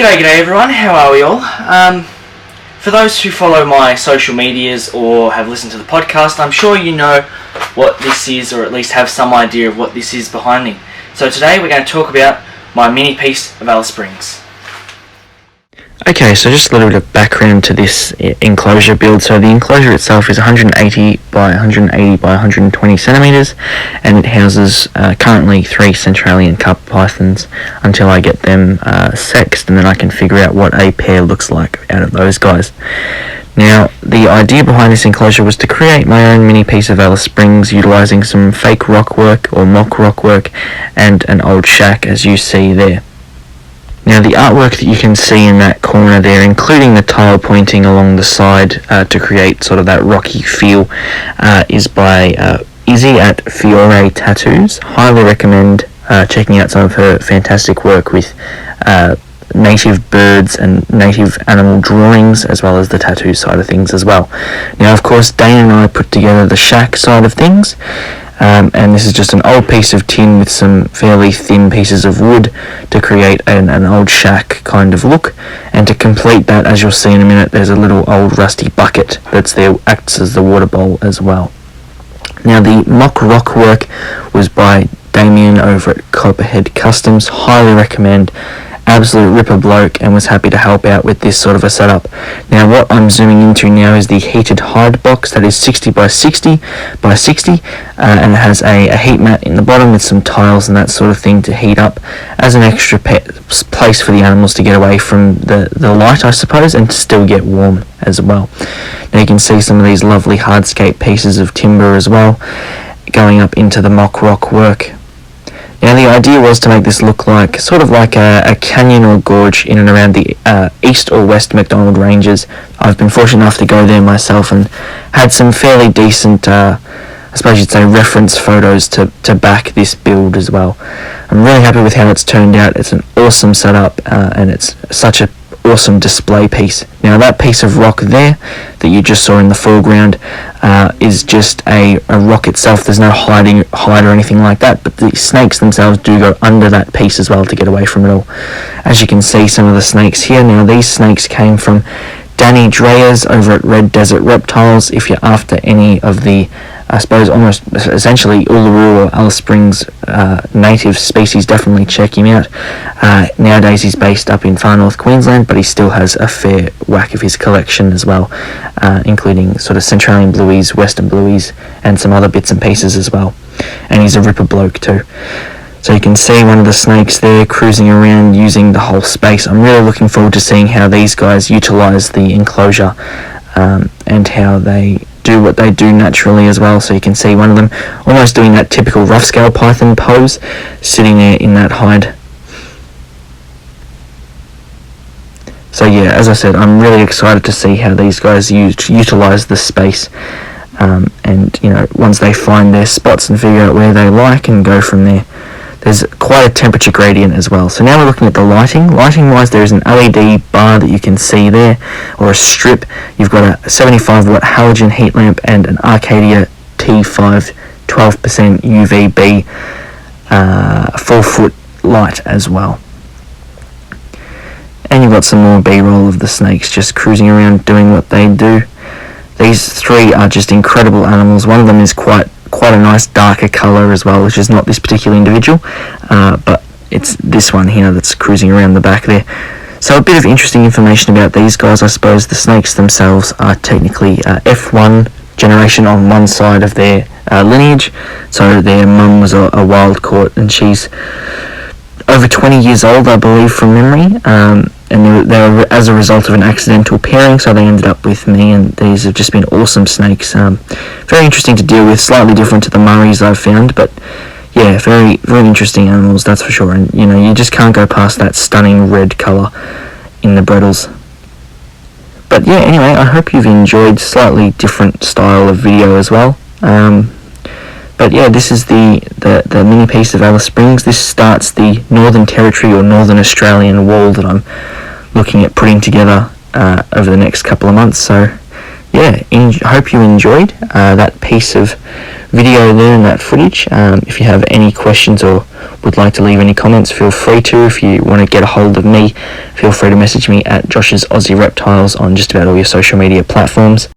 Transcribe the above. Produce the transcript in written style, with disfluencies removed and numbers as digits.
G'day everyone, how are we all? For those who follow my social medias or have listened to the podcast, I'm sure you know what this is, or at least have some idea of what this is behind me. So today we're going to talk about my mini piece of Alice Springs. Okay, so just a little bit of background to this enclosure build. So the enclosure itself is 180 by 180 by 120 centimeters, and it houses currently 3 Centralian carpet pythons until I get them sexed, and then I can figure out what a pair looks like out of those guys. Now, the idea behind this enclosure was to create my own mini piece of Alice Springs, utilising some fake rock work or mock rock work and an old shack, as you see there. Now, the artwork that you can see in that corner there, including the tile pointing along the side to create sort of that rocky feel, is by Izzy at Fiore Tattoos. Highly recommend checking out some of her fantastic work with native birds and native animal drawings, as well as the tattoo side of things as well. Now, of course, Dane and I put together the shack side of things. And this is just an old piece of tin with some fairly thin pieces of wood to create an old shack kind of look. And to complete that, as you'll see in a minute, there's a little old rusty bucket that's there, acts as the water bowl as well. Now, the mock rock work was by Damien over at Copperhead Customs. Highly recommend. Absolute ripper bloke, and was happy to help out with this sort of a setup. Now, what I'm zooming into now is the heated hide box that is 60 by 60 by 60, and it has a heat mat in the bottom with some tiles and that sort of thing to heat up as an extra place for the animals to get away from the light, I suppose, and to still get warm as well. Now, you can see some of these lovely hardscape pieces of timber as well going up into the mock rock work. Now, the idea was to make this look like sort of like a canyon or gorge in and around the east or west McDonald Ranges. I've been fortunate enough to go there myself and had some fairly decent, I suppose you'd say, reference photos to back this build as well. I'm really happy with how it's turned out. It's an awesome setup, and it's such a awesome display piece. Now, that piece of rock there that you just saw in the foreground is just a rock itself. There's no hide or anything like that, but the snakes themselves do go under that piece as well to get away from it all. As you can see, some of the snakes here. Now, these snakes came from Danny Dreyers over at Red Desert Reptiles. If you're after any of the, I suppose, almost essentially Uluru or Alice Springs native species, definitely check him out. Nowadays he's based up in far north Queensland, but he still has a fair whack of his collection as well, including sort of Centralian blueies, Western blueies, and some other bits and pieces as well. And he's a ripper bloke too. So you can see one of the snakes there cruising around using the whole space. I'm really looking forward to seeing how these guys utilise the enclosure and how they do what they do naturally as well. So you can see one of them almost doing that typical rough scale python pose, sitting there in that hide. So yeah, as I said, I'm really excited to see how these guys utilise the space, and you know, once they find their spots and figure out where they like and go from there. There's quite a temperature gradient as well. So now we're looking at the lighting. Lighting wise, there is an LED bar that you can see there, or a strip. You've got a 75 watt halogen heat lamp and an Arcadia T5 12% UVB 4-foot light as well. And you've got some more B-roll of the snakes just cruising around doing what they do. These 3 are just incredible animals. One of them is quite a nice darker colour as well, which is not this particular individual, but it's this one here that's cruising around the back there. So a bit of interesting information about these guys. I suppose the snakes themselves are technically F1 generation on one side of their lineage. So their mum was a wild caught, and she's over 20 years old, I believe, from memory, and they were as a result of an accidental pairing, so they ended up with me, and these have just been awesome snakes. Very interesting to deal with, slightly different to the Murrays I've found, but yeah, very, very interesting animals, that's for sure. And you know, you just can't go past that stunning red colour in the Brettles. But yeah, anyway, I hope you've enjoyed slightly different style of video as well. But yeah, this is the mini piece of Alice Springs. This starts the Northern Territory or Northern Australian wall that I'm looking at putting together over the next couple of months. So yeah, hope you enjoyed that piece of video there and that footage. If you have any questions or would like to leave any comments, feel free to. If you want to get a hold of me, feel free to message me at Josh's Aussie Reptiles on just about all your social media platforms.